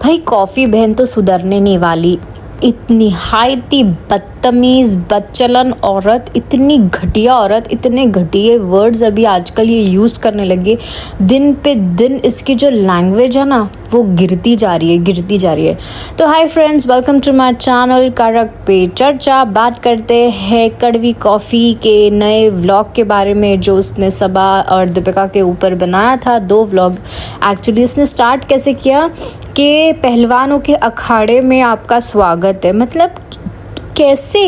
भाई कॉफ़ी बहन तो सुधरने नहीं वाली। इतनी हाईती बदतमीज़ बदचलन औरत, इतनी घटिया औरत, इतने घटिया वर्ड्स अभी आजकल ये यूज़ करने लगी। दिन पे दिन इसकी जो लैंग्वेज है ना वो गिरती जा रही है, गिरती जा रही है। तो hi friends, welcome to my channel कारक पे चर्चा। बात करते हैं कड़वी कॉफ़ी के नए व्लॉग के बारे में जो उसने सबा और दीपिका के ऊपर बनाया था। 2 व्लॉग एक्चुअली इसने स्टार्ट कैसे किया कि पहलवानों के अखाड़े में आपका स्वागत है। मतलब कैसे,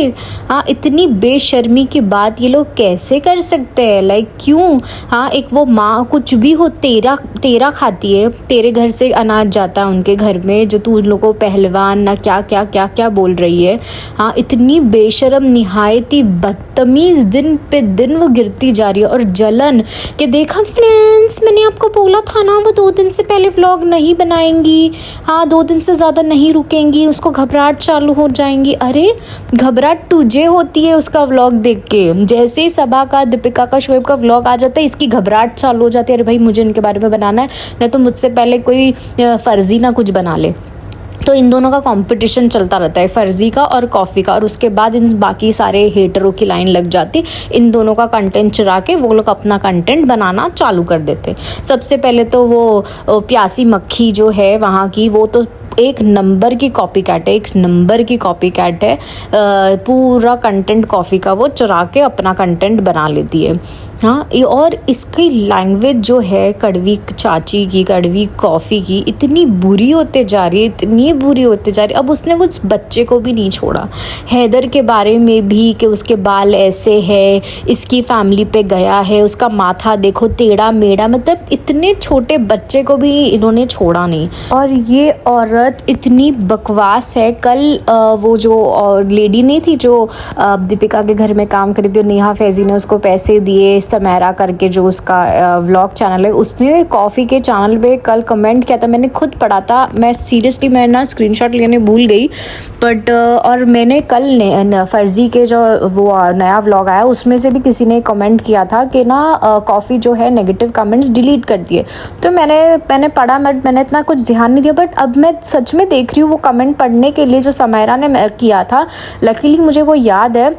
हाँ, इतनी बेशर्मी की बात ये लोग कैसे कर सकते हैं? लाइक क्यों? हाँ, एक वो माँ कुछ भी हो तेरा खाती है, तेरे घर से अनाज जाता है उनके घर में, जो तू उन लोगों को पहलवान ना क्या क्या क्या क्या बोल रही है। हाँ, इतनी बेशरम, निहायती बदतमीज़, दिन पे दिन वो गिरती जा रही है। और जलन कि देखा फ्रेंड्स, मैंने आपको बोला था ना वो 2 दिन से पहले व्लॉग नहीं बनाएंगी। हाँ, 2 दिन से ज़्यादा नहीं रुकेंगी, उसको घबराहट चालू हो जाएंगी। अरे घबराहट तुझे होती है उसका व्लॉग देख के। जैसे ही सबा का, दीपिका का, शोएब का व्लॉग आ जाता है, इसकी घबराहट चालू हो जाती है। अरे भाई मुझे इनके बारे में बनाना है, नहीं तो मुझसे पहले कोई फर्जी ना कुछ बना ले। तो इन दोनों का कंपटीशन चलता रहता है, फर्जी का और कॉफ़ी का। और उसके बाद इन बाकी सारे हेटरों की लाइन लग जाती, इन दोनों का कंटेंट चुरा के वो लोग अपना कंटेंट बनाना चालू कर देते। सबसे पहले तो वो प्यासी मक्खी जो है वहाँ की, वो तो एक नंबर की कॉपी कैट है, एक नंबर की कॉपी कैट है। पूरा कंटेंट कॉफ़ी का वो चुरा के अपना कंटेंट बना लेती है। हाँ, और इसकी लैंग्वेज जो है कड़वी चाची की, कड़वी कॉफ़ी की, इतनी बुरी होते जा रही है, इतनी बुरी होते जा रही है। अब उसने वो उस बच्चे को भी नहीं छोड़ा, हैदर के बारे में भी कि उसके बाल ऐसे है, इसकी फैमिली पे गया है, उसका माथा देखो टेढ़ा मेढ़ा। मतलब इतने छोटे बच्चे को भी इन्होंने छोड़ा नहीं। और ये औरत इतनी बकवास है। कल वो जो लेडी नहीं थी जो दीपिका के घर में काम करी थी, नेहा फैज़ी ने उसको पैसे दिए, समैरा करके जो उसका व्लॉग चैनल है, उसने कॉफ़ी के चैनल पे कल कमेंट किया था। मैंने खुद पढ़ा था, मैं सीरियसली मैं ना स्क्रीनशॉट लेने भूल गई, बट और मैंने कल फर्जी के जो वो नया व्लॉग आया उसमें से भी किसी ने कमेंट किया था कि ना कॉफ़ी जो है नेगेटिव कमेंट्स डिलीट कर दिए। तो मैंने पढ़ा, मैंने इतना कुछ ध्यान नहीं दिया, बट अब मैं सच में देख रही हूँ वो कमेंट पढ़ने के लिए जो समैरा ने किया था। लकीली मुझे वो याद है,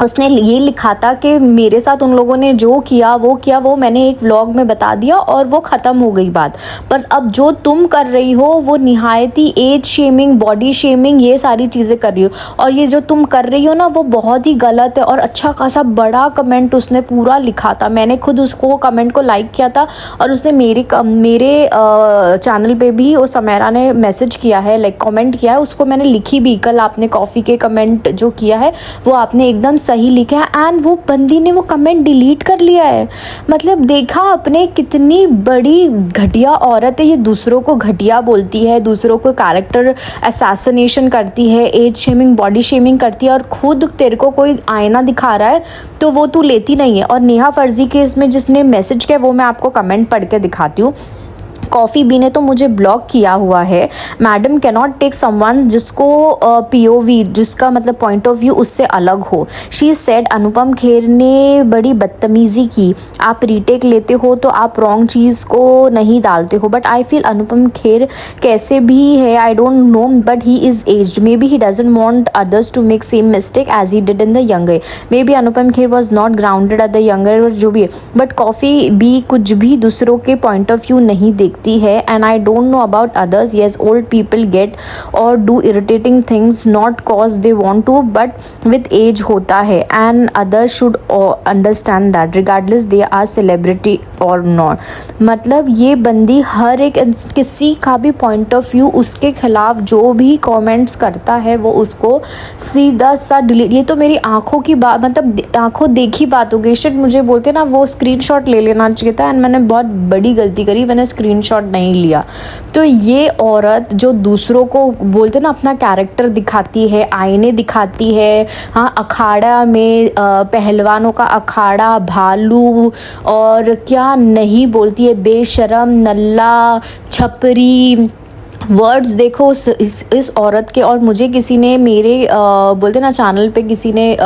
उसने ये लिखा था कि मेरे साथ उन लोगों ने जो किया वो मैंने एक व्लॉग में बता दिया और वो ख़त्म हो गई बात। पर अब जो तुम कर रही हो वो निहायती एज शेमिंग, बॉडी शेमिंग, ये सारी चीज़ें कर रही हो। और ये जो तुम कर रही हो ना वो बहुत ही गलत है। और अच्छा खासा बड़ा कमेंट उसने पूरा लिखा था, मैंने खुद उसको कमेंट को लाइक किया था। और उसने मेरे चैनल पे भी वो समैरा ने मैसेज किया है, लाइक कमेंट किया है, उसको मैंने लिखी भी। कल आपने कॉफ़ी के कमेंट जो किया है वो आपने एकदम सही लिखा है, एंड वो बंदी ने वो कमेंट डिलीट कर लिया है। मतलब देखा आपने, कितनी बड़ी घटिया औरत है ये। दूसरों को घटिया बोलती है, दूसरों को कैरेक्टर असैसिनेशन करती है, एज शेमिंग, बॉडी शेमिंग करती है, और खुद तेरे को कोई आईना दिखा रहा है तो वो तू लेती नहीं है। और नेहा फर्जी के इसमें जिसने मैसेज किया वो मैं आपको कमेंट पढ़ के दिखाती हूँ। कॉफ़ी बी ने तो मुझे ब्लॉक किया हुआ है। Madam can not take someone जिसको पीओवी, जिसका मतलब पॉइंट ऑफ व्यू उससे अलग हो। शी सेड अनुपम खेर ने बड़ी बदतमीज़ी की। आप रीटेक लेते हो तो आप रॉन्ग चीज़ को नहीं डालते हो। But I feel Anupam Kher कैसे भी है, I don't know, but he is aged. Maybe he doesn't want others to make same mistake as he did in the younger. Maybe Anupam Kher was not grounded at the younger, जो भी है। But coffee B कुछ भी दूसरों के point of view नहीं देखती है। And I don't know about others, yes old people get और do irritating things not cause they want to, but with age होता है। And others should understand that regardless they are celebrity और not. मतलब ये बंदी हर एक किसी का भी पॉइंट ऑफ व्यू उसके खिलाफ जो भी कमेंट्स करता है वो उसको सीधा सा डिलीट। ये तो मेरी आंखों की बात, मतलब आंखों देखी बात हो गई। शिट, मुझे बोलते ना वो स्क्रीनशॉट ले लेना चाहिए था, एंड मैंने बहुत बड़ी गलती करी, मैंने स्क्रीनशॉट नहीं लिया। तो ये औरत जो दूसरों को बोलते ना अपना कैरेक्टर दिखाती है, आईने दिखाती है। हाँ, अखाड़ा में पहलवानों का अखाड़ा, भालू और क्या नहीं बोलती है, बेशरम, नल्ला, छपरी, वर्ड्स देखो इस औरत के। और मुझे किसी ने मेरे बोलते ना चैनल पे किसी ने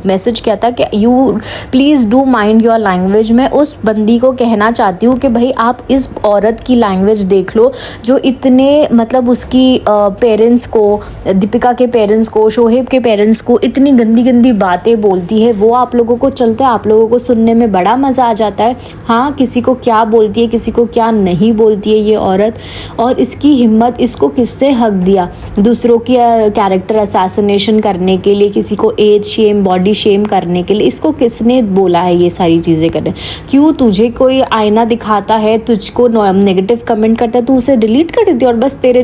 मैसेज किया था कि you please do mind your language. मैं उस बंदी को कहना चाहती हूँ कि भाई आप इस औरत की लैंग्वेज देख लो, जो इतने मतलब उसकी पेरेंट्स को, दीपिका के पेरेंट्स को, शोहेब के पेरेंट्स को इतनी गंदी गंदी बातें बोलती है। वो आप लोगों को चलता है, आप लोगों को सुनने में बड़ा मज़ा आ जाता है। हाँ, किसी को क्या बोलती है, किसी को क्या नहीं बोलती है ये औरत। और इसकी हिम्मत, इसको किससे हक दिया दूसरों की कैरेक्टर असैसिनेशन करने के लिए, किसी को एज शेम, बॉडी शेम करने के लिए? इसको किसने बोला है ये सारी चीज़ें करने? क्यों तुझे कोई आईना दिखाता है, तुझको नेगेटिव कमेंट करता है, तू उसे डिलीट कर देती है और बस तेरे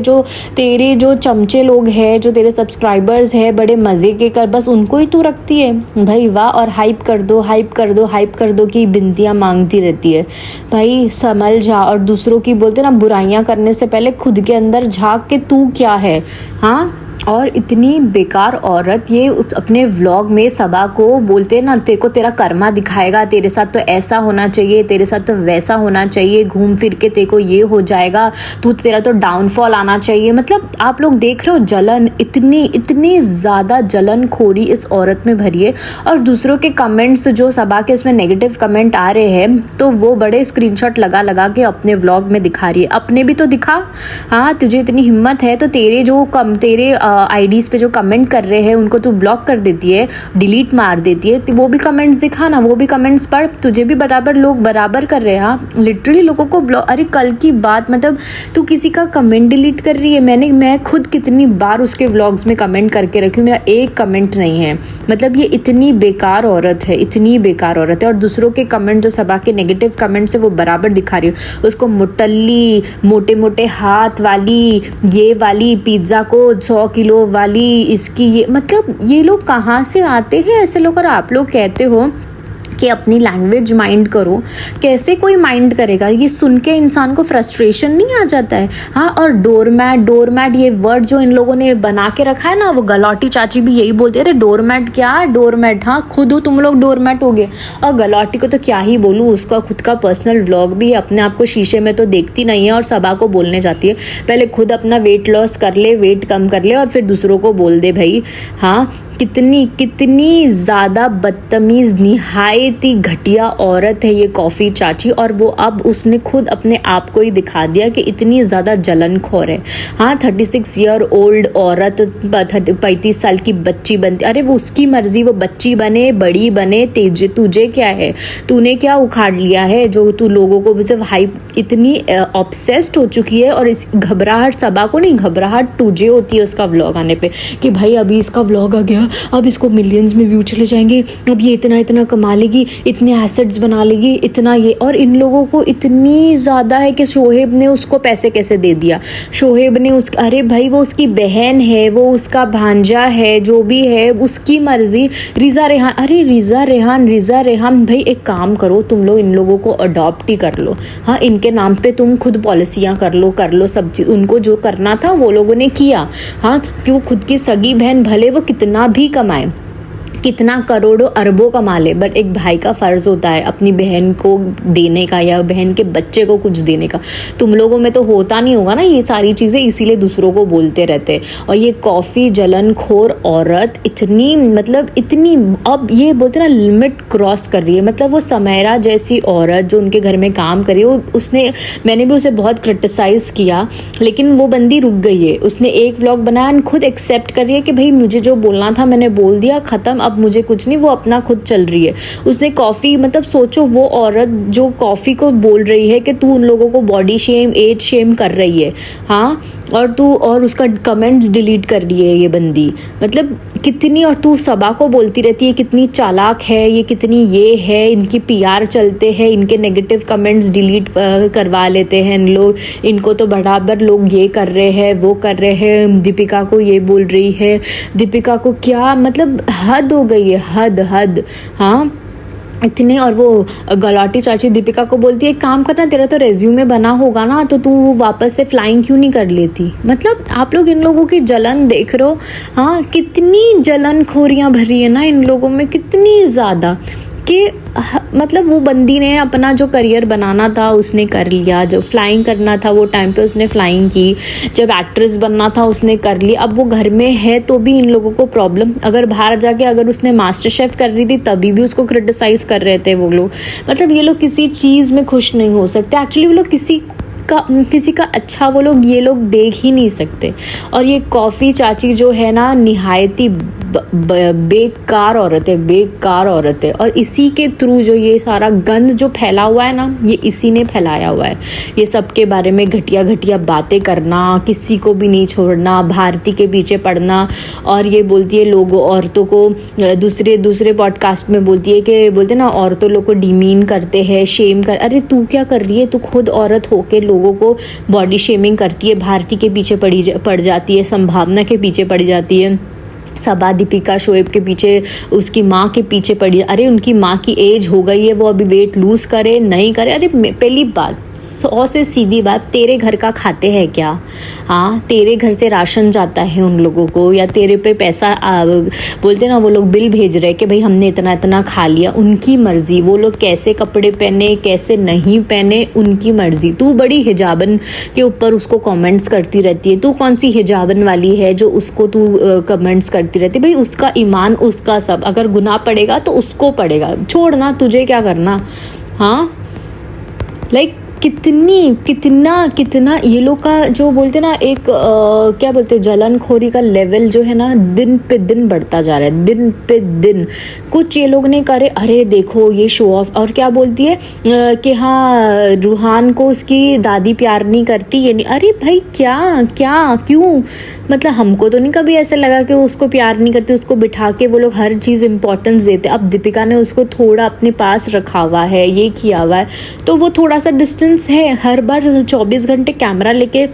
जो चमचे लोग हैं, जो तेरे सब्सक्राइबर्स हैं, बड़े मज़े के कर, बस उनको ही तू रखती है भाई। वाह। और हाइप कर दो, हाइप कर दो, हाइप कर दो की बिनतियाँ मांगती रहती है। भाई संभल जा। और दूसरों की बोलते ना बुराइयां करने से पहले खुद के अंदर झांक के तू क्या है। हाँ। और इतनी बेकार औरत ये अपने व्लॉग में सबा को बोलते ना, तेरे को तेरा कर्मा दिखाएगा, तेरे साथ तो ऐसा होना चाहिए, तेरे साथ तो वैसा होना चाहिए, घूम फिर के तेरे को ये हो जाएगा, तेरा तो डाउनफॉल आना चाहिए। मतलब आप लोग देख रहे हो जलन, इतनी इतनी ज़्यादा जलन खोरी इस औरत में भरी है। और दूसरों के कमेंट्स जो सबा के इसमें नेगेटिव कमेंट आ रहे हैं, तो वो बड़े स्क्रीनशॉट लगा लगा के अपने व्लॉग में दिखा रही है। अपने भी तो दिखा। हाँ, तुझे इतनी हिम्मत है तो तेरे आईडीज़ पे जो कमेंट कर रहे हैं उनको तू ब्लॉक कर देती है, डिलीट मार देती है। तो वो भी कमेंट्स दिखा ना, वो भी कमेंट्स पढ़। तुझे भी बराबर लोग बराबर कर रहे हैं। हाँ, लिटरली लोगों को ब्लॉक। अरे कल की बात, मतलब तू किसी का कमेंट डिलीट कर रही है। मैं खुद कितनी बार उसके व्लॉग्स में कमेंट करके रखी हूँ, मेरा एक कमेंट नहीं है। मतलब ये इतनी बेकार औरत है, इतनी बेकार औरत है। और दूसरों के कमेंट जो सबा के नेगेटिव कमेंट्स है वो बराबर दिखा रही है। उसको मुटल्ली, मोटे मोटे हाथ वाली, ये वाली, पिज्ज़ा को 100 किलो वाली, इसकी ये, मतलब ये लोग कहाँ से आते हैं ऐसे लोग? और आप लोग कहते हो कि अपनी लैंग्वेज माइंड करो, कैसे कोई माइंड करेगा? ये सुन के इंसान को फ्रस्ट्रेशन नहीं आ जाता है? हाँ। और डोरमैट ये वर्ड जो इन लोगों ने बना के रखा है ना, वो गलौटी चाची भी यही बोलते हैं, अरे डोरमैट क्या डोरमैट? हाँ, खुद हो तुम लोग डोरमैट हो गए। और गलौटी को तो क्या ही बोलूँ, उसका खुद का पर्सनल व्लॉग भी, अपने आप को शीशे में तो देखती नहीं है और सबा को बोलने जाती है। पहले खुद अपना वेट लॉस कर ले, वेट कम कर ले, और फिर दूसरों को बोल दे भाई। हाँ, कितनी ज़्यादा बदतमीज़, निहायत ही घटिया औरत है ये कॉफ़ी चाची। और वो अब उसने खुद अपने आप को ही दिखा दिया कि इतनी ज़्यादा जलनखोर है। हाँ, 36 ईयर ओल्ड औरत 35 साल की बच्ची बनती, अरे वो उसकी मर्जी, वो बच्ची बने, बड़ी बने, तुझे क्या है? तूने क्या उखाड़ लिया है जो तू लोगों को सिर्फ हाइप, इतनी ऑब्सेस्ड हो चुकी है। और इस घबराहट सबा को नहीं, घबराहट तुझे होती है उसका व्लॉग आने पे, कि भाई अभी इसका व्लॉग आ गया, अब इसको मिलियंस में व्यू चले जाएंगे, अब ये इतना कमा लेगी, इतने एसेट्स बना लेगी, इतना ये। और इन लोगों को इतनी ज़्यादा है कि शोहेब ने उसको पैसे कैसे दे दिया, शोहेब ने अरे भाई वो उसकी बहन है, वो उसका भांजा है, जो भी है उसकी मर्जी। रिज़ा रेहान भाई एक काम करो, तुम लोग इन लोगों को अडॉप्ट ही कर लो। हाँ, इनके नाम पे तुम खुद पॉलिसियाँ कर लो सब चीज़। उनको जो करना था वो लोगों ने किया। हाँ, कि वो खुद की सगी बहन, भले वो कितना भी कमाए, कितना करोड़ों अरबों कमा ले, बट एक भाई का फ़र्ज़ होता है अपनी बहन को देने का, या बहन के बच्चे को कुछ देने का। तुम लोगों में तो होता नहीं होगा ना ये सारी चीज़ें, इसीलिए दूसरों को बोलते रहते। और ये कॉफ़ी जलनखोर औरत इतनी, मतलब इतनी, अब ये बोलते ना लिमिट क्रॉस कर रही है। मतलब वो समैरा जैसी औरत जो उनके घर में काम करी, मैंने भी उसे बहुत क्रिटिसाइज़ किया, लेकिन वो बंदी रुक गई है। उसने एक व्लॉग बनाया, खुद एक्सेप्ट कर रही है कि भाई मुझे जो बोलना था मैंने बोल दिया, ख़त्म, अब मुझे कुछ नहीं। वो अपना खुद चल रही है। उसने कॉफ़ी, मतलब सोचो वो औरत जो कॉफ़ी को बोल रही है कि तू उन लोगों को बॉडी शेम, एज शेम कर रही है। हाँ, और उसका कमेंट्स डिलीट कर रही है ये बंदी। मतलब कितनी, और तू सबा को बोलती रहती है कितनी चालाक है ये, कितनी ये है, इनकी पीआर चलते हैं, इनके नेगेटिव कमेंट्स डिलीट करवा लेते हैं इन लोग, इनको तो बराबर लोग ये कर रहे हैं, वो कर रहे हैं। दीपिका को ये बोल रही है, दीपिका को क्या, मतलब हद हो गई है, हद। हाँ, इतने। और वो गलाटी चाची दीपिका को बोलती है, काम करना, तेरा तो रेज्यूमे बना होगा ना, तो तू वापस से फ्लाइंग क्यों नहीं कर लेती? मतलब आप लोग इन लोगों की जलन देख रहे हो। हाँ, कितनी जलन खोरियाँ भरी है ना इन लोगों में, कितनी ज़्यादा। कि मतलब वो बंदी ने अपना जो करियर बनाना था उसने कर लिया, जो फ्लाइंग करना था वो टाइम पे उसने फ्लाइंग की, जब एक्ट्रेस बनना था उसने कर ली। अब वो घर में है तो भी इन लोगों को प्रॉब्लम, अगर बाहर जाके अगर उसने मास्टर शेफ कर रही थी तभी भी उसको क्रिटिसाइज कर रहे थे वो लोग। मतलब ये लोग किसी चीज़ में खुश नहीं हो सकते एक्चुअली, वो लोग किसी का अच्छा वो लोग ये लोग देख ही नहीं सकते। और ये कॉफ़ी चाची जो है ना, निहायती बेकार औरत है, बेकार औरत है। और इसी के थ्रू जो ये सारा गंद जो फैला हुआ है ना, ये इसी ने फैलाया हुआ है। ये सबके बारे में घटिया घटिया बातें करना, किसी को भी नहीं छोड़ना, भारती के पीछे पड़ना। और ये बोलती है लोगों औरतों को, दूसरे पॉडकास्ट में बोलती है कि बोलते ना औरतों लोग को डिमीन करते हैं, शेम कर। अरे तू क्या कर रही है? तू खुद औरत होके लोगों को बॉडी शेमिंग करती है, भारती के पीछे पड़ जाती है, संभावना के पीछे पड़ जाती है, सबा, दीपिका, शोएब के पीछे, उसकी माँ के पीछे पड़ी। अरे उनकी माँ की एज हो गई है, वो अभी वेट लूज़ करे नहीं करे। अरे पहली बात 100 से सीधी बात, तेरे घर का खाते हैं क्या? हाँ, तेरे घर से राशन जाता है उन लोगों को, या तेरे पे पैसा बोलते ना वो लोग बिल भेज रहे कि भाई हमने इतना इतना खा लिया। उनकी मर्जी, वो लोग कैसे कपड़े पहने कैसे नहीं पहने उनकी मर्जी। तू बड़ी हिजाबन के ऊपर उसको कमेंट्स करती रहती है। तू कौन सी हिजाबन वाली है जो उसको तू कमेंट्स करती रहती? भाई उसका ईमान, उसका सब, अगर गुनाह पड़ेगा तो उसको पड़ेगा, छोड़ना, तुझे क्या करना। हाँ, लाइक कितना ये लोग का जो बोलते ना एक क्या बोलते जलनखोरी का लेवल जो है ना दिन पे दिन बढ़ता जा रहा है, दिन पे दिन। कुछ ये लोग ने करे, अरे देखो ये शो ऑफ। और क्या बोलती है कि हाँ रूहान को उसकी दादी प्यार नहीं करती, ये नहीं। अरे भाई क्या क्यों? मतलब हमको तो नहीं कभी ऐसा लगा कि उसको प्यार नहीं करती, उसको बिठा के वो लोग हर चीज़ इंपॉर्टेंस देते। अब दीपिका ने उसको थोड़ा अपने पास रखा हुआ है, ये किया हुआ है, तो वो थोड़ा सा डिस्टेंस है। हर बार 24 घंटे कैमरा लेके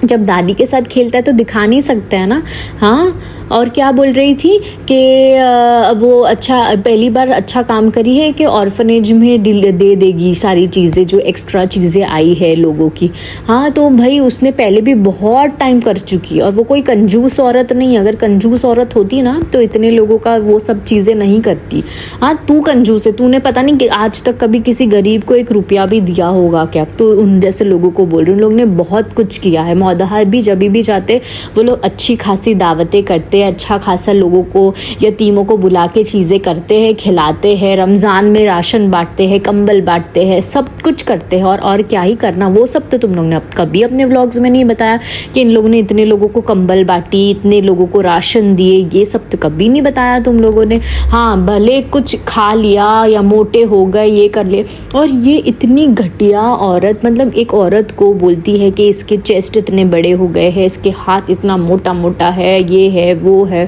जब दादी के साथ खेलता है तो दिखा नहीं सकता है ना। हाँ, और क्या बोल रही थी कि वो अच्छा पहली बार अच्छा काम करी है कि ऑर्फनेज में दे देगी सारी चीज़ें जो एक्स्ट्रा चीज़ें आई है लोगों की। हाँ, तो भाई उसने पहले भी बहुत टाइम कर चुकी है, और वो कोई कंजूस औरत नहीं। अगर कंजूस औरत होती ना तो इतने लोगों का वो सब चीज़ें नहीं करती। हाँ, तू कंजूस है, तूने पता नहीं कि आज तक कभी किसी गरीब को 1 रुपया भी दिया होगा क्या? तो उन जैसे लोगों को बोल रही हूँ, उन लोग ने बहुत कुछ किया है। मौदहा भी जब भी जाते वो लोग अच्छी खासी दावतें करते, अच्छा खासा लोगों को, यतीमों को बुला के चीज़ें करते हैं, खिलाते हैं, रमज़ान में राशन बांटते हैं, कंबल बांटते हैं, सब कुछ करते हैं। और क्या ही करना, वो सब तो तुम लोग ने कभी अपने व्लॉग्स में नहीं बताया कि इन लोगों ने इतने लोगों को कंबल बांटी, इतने लोगों को राशन दिए, ये सब तो कभी नहीं बताया तुम लोगों ने। हाँ, भले कुछ खा लिया या मोटे हो गए, ये कर लिए। और ये इतनी घटिया औरत, मतलब एक औरत को बोलती है कि इसके चेस्ट इतने बड़े हो गए हैं, इसके हाथ इतना मोटा मोटा है, ये है वो है।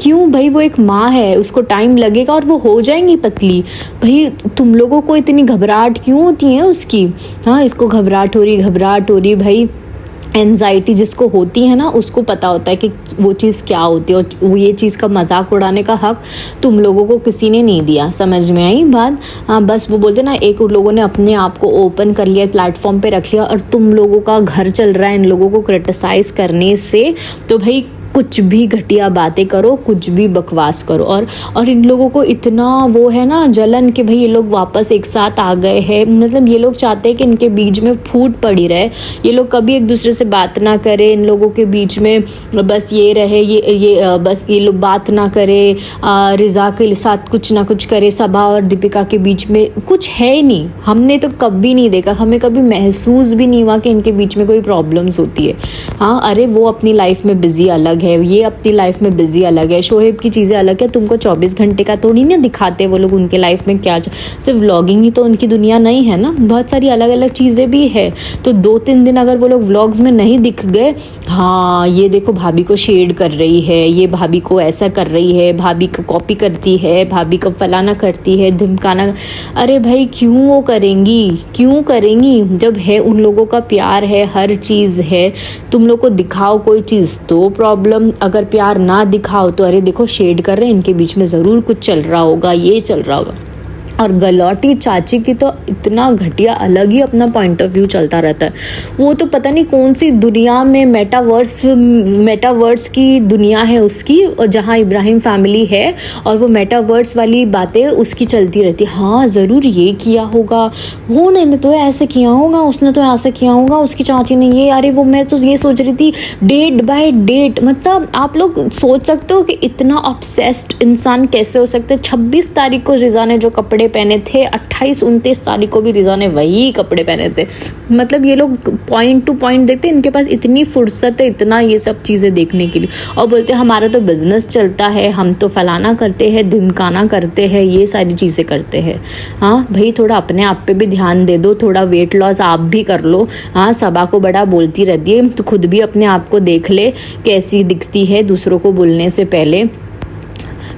क्यों भाई? वो एक माँ है, उसको टाइम लगेगा और वो हो जाएंगी पतली। भाई तुम लोगों को इतनी घबराहट क्यों होती है उसकी? हाँ, इसको घबराहट हो रही भाई। एंजाइटी जिसको होती है ना उसको पता होता है कि वो चीज़ क्या होती है, और वो ये चीज़ का मजाक उड़ाने का हक तुम लोगों को किसी ने नहीं दिया। समझ में आई बात? हाँ, बस वो बोलते ना एक लोगों ने अपने आप को ओपन कर लिया, प्लेटफॉर्म पे रख लिया, और तुम लोगों का घर चल रहा है इन लोगों को क्रिटिसाइज करने से। तो भाई कुछ भी घटिया बातें करो, कुछ भी बकवास करो। और इन लोगों को इतना वो है ना जलन कि भाई ये लोग वापस एक साथ आ गए हैं। मतलब ये लोग चाहते हैं कि इनके बीच में फूट पड़ी रहे, ये लोग कभी एक दूसरे से बात ना करें, इन लोगों के बीच में बस ये रहे, ये बस ये लोग बात ना करें, रिजा के साथ कुछ ना कुछ करे। सबा और दीपिका के बीच में कुछ है ही नहीं, हमने तो कभी नहीं देखा, हमें कभी महसूस भी नहीं हुआ कि इनके बीच में कोई प्रॉब्लम्स होती है। हाँ, अरे वो अपनी लाइफ में बिजी अलग है, ये अपनी लाइफ में बिजी अलग है, शोहेब की चीज़ें अलग है। तुमको 24 घंटे का थोड़ी ना दिखाते वो लोग उनके लाइफ में क्या, सिर्फ व्लॉगिंग ही तो उनकी दुनिया नहीं है ना, बहुत सारी अलग अलग चीज़ें भी है। तो 2-3 दिन अगर वो लोग व्लॉग्स में नहीं दिख गए, हाँ ये देखो भाभी को शेड कर रही है, ये भाभी को ऐसा कर रही है, भाभी को कॉपी करती है, भाभी को फलाना करती है, धमकाना। अरे भाई क्यों वो करेंगी जब है उन लोगों का प्यार है, हर चीज़ है। तुम लोग को दिखाओ कोई चीज़ तो प्रॉब्लम, अगर प्यार ना दिखाओ तो अरे देखो शेड कर रहे हैं, इनके बीच में ज़रूर कुछ चल रहा होगा, ये चल रहा होगा। और गलौटी चाची की तो इतना घटिया अलग ही अपना पॉइंट ऑफ व्यू चलता रहता है। वो तो पता नहीं कौन सी दुनिया में मेटावर्स की दुनिया है उसकी, और जहाँ इब्राहिम फैमिली है और वो मेटावर्स वाली बातें उसकी चलती रहती। हाँ ज़रूर ये किया होगा, वो ने तो ऐसे किया होगा, उसने तो ऐसे किया होगा, उसकी चाची ने ये, अरे वो मैं तो ये सोच रही थी डेट बाय डेट। मतलब आप लोग सोच सकते हो कि इतना ऑब्सेस्ड इंसान कैसे हो सकते हैं। 26 तारीख को रिजा ने जो कपड़े पहने थे, 28-29 तारीख को भी रिजा ने वही कपड़े पहने थे। मतलब ये लोग पॉइंट टू पॉइंट देखते हैं, इनके पास इतनी फुर्सत है इतना ये सब चीज़ें देखने के लिए, और बोलते हैं हमारा तो बिजनेस चलता है, हम तो फलाना करते हैं, धिमकाना करते हैं, ये सारी चीज़ें करते हैं। हाँ भाई थोड़ा अपने आप पे भी ध्यान दे दो, थोड़ा वेट लॉस आप भी कर लो। हाँ सबा को बड़ा बोलती रहती है, तो खुद भी अपने आप को देख ले कैसी दिखती है दूसरों को बोलने से पहले।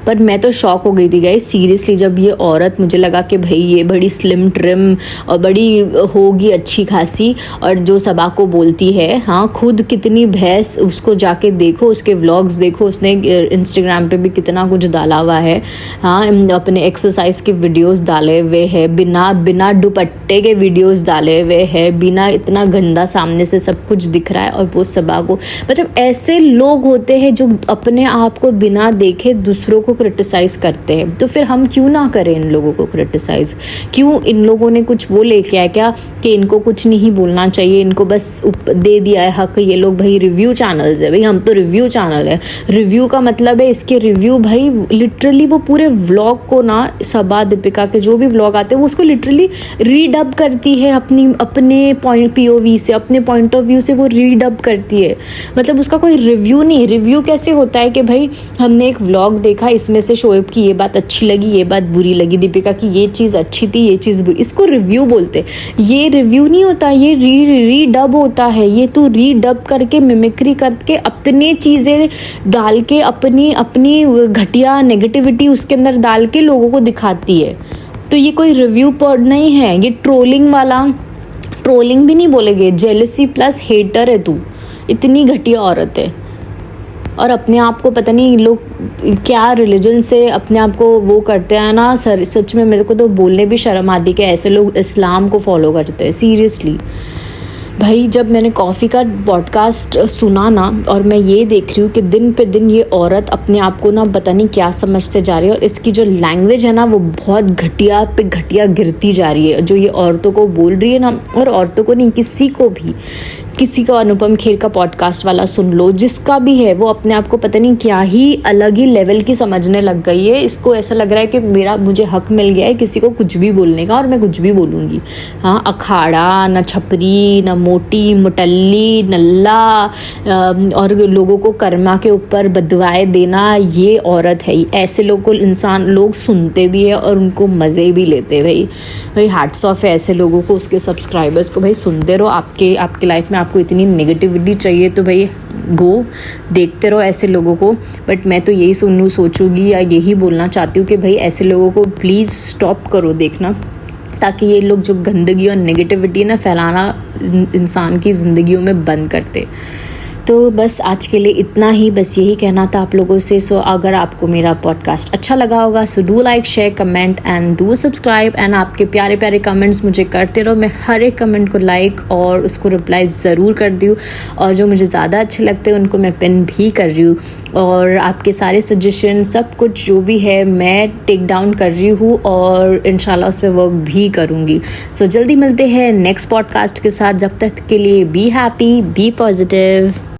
पर मैं तो शॉक हो गई थी गाइस सीरियसली, जब ये औरत, मुझे लगा कि भाई ये बड़ी स्लिम ट्रिम और बड़ी होगी अच्छी खासी, और जो सबा को बोलती है, हाँ खुद कितनी भैंस, उसको जाके देखो, उसके व्लॉग्स देखो, उसने इंस्टाग्राम पे भी कितना कुछ डाला हुआ है। हाँ अपने एक्सरसाइज के वीडियोस डाले हुए हैं, बिना दुपट्टे के वीडियोस डाले हुए हैं, बिना, इतना गंदा सामने से सब कुछ दिख रहा है, और वो सबा को, मतलब ऐसे लोग होते हैं जो अपने आप को बिना देखे दूसरों को क्रिटिसाइज करते हैं। तो फिर हम क्यों ना करें इन लोगों को क्रिटिसाइज? क्यों इन लोगों ने कुछ वो लेके आया क्या कि इनको कुछ नहीं बोलना चाहिए, इनको बस दे दिया है हक? ये लोग भाई रिव्यू चैनल्स है, भाई हम तो रिव्यू चैनल है। रिव्यू का मतलब है इसके रिव्यू भाई लिटरली वो पूरे व्लॉग को ना, सबा दीपिका के जो भी व्लॉग आते हैं वो उसको लिटरली रीडअप करती है अपने पॉइंट POV से, अपने पॉइंट ऑफ व्यू से वो रीडअप करती है। मतलब उसका कोई रिव्यू नहीं। रिव्यू कैसे होता है कि भाई हमने एक व्लॉग देखा, इसमें से शोएब की ये बात अच्छी लगी, ये बात बुरी लगी, दीपिका की ये चीज़ अच्छी थी, ये चीज़ बुरी, इसको रिव्यू बोलते। ये रिव्यू नहीं होता, ये रीडब होता है। ये तू रीडब करके मिमिक्री करके अपने चीज़ें डाल के अपनी घटिया नेगेटिविटी उसके अंदर डाल के लोगों को दिखाती है। तो ये कोई रिव्यू पर नहीं है, ये ट्रोलिंग वाला, ट्रोलिंग भी नहीं बोलेंगे, जेलसी प्लस हेटर है तू, इतनी घटिया औरत है। और अपने आप को पता नहीं लोग क्या रिलीजन से अपने आप को वो करते हैं ना, सच में मेरे को तो बोलने भी शर्म आती कि ऐसे लोग इस्लाम को फॉलो करते हैं सीरियसली। भाई जब मैंने कॉफ़ी का पॉडकास्ट सुना ना, और मैं ये देख रही हूँ कि दिन पे दिन ये औरत अपने आप को ना पता नहीं क्या समझते जा रही है, और इसकी जो लैंग्वेज है ना वो बहुत घटिया पे घटिया गिरती जा रही है, जो ये औरतों को बोल रही है ना। और औरतों को नहीं, किसी का अनुपम खेर का पॉडकास्ट वाला सुन लो, जिसका भी है, वो अपने आप को पता नहीं क्या ही अलग ही लेवल की समझने लग गई है। इसको ऐसा लग रहा है कि मुझे हक मिल गया है किसी को कुछ भी बोलने का, और मैं कुछ भी बोलूँगी। हाँ अखाड़ा, न छपरी, न मोटी मुटल्ली, नल्ला, और लोगों को कर्मा के ऊपर बदवाएं देना, ये औरत है। ऐसे लोग सुनते भी है और उनको मज़े भी लेते हैं। भाई हैट्स ऑफ है ऐसे लोगों को, उसके सब्सक्राइबर्स को। भाई सुनते रहो, आपके लाइफ में आपको इतनी नेगेटिविटी चाहिए तो भाई देखते रहो ऐसे लोगों को। बट मैं तो यही सोचूंगी या यही बोलना चाहती हूँ कि भाई ऐसे लोगों को प्लीज़ स्टॉप करो देखना, ताकि ये लोग जो गंदगी और नेगेटिविटी ना फैलाना इंसान की ज़िंदगियों में बंद करते। तो बस आज के लिए इतना ही, बस यही कहना था आप लोगों से। सो अगर आपको मेरा पॉडकास्ट अच्छा लगा होगा so do like, share, comment and do subscribe. And आपके प्यारे प्यारे कमेंट्स मुझे करते रहो, मैं हर एक कमेंट को लाइक और उसको रिप्लाई ज़रूर कर दी हूँ, और जो मुझे ज़्यादा अच्छे लगते हैं उनको मैं पिन भी कर रही हूँ। और आपके सारे सजेशन सब कुछ जो भी है मैं टेक डाउन कर रही हूँ, और इंशाल्लाह उस पर वर्क भी करूँगी। सो जल्दी मिलते हैं नेक्स्ट पॉडकास्ट के साथ। जब तक के लिए बी हैप्पी, बी पॉजिटिव।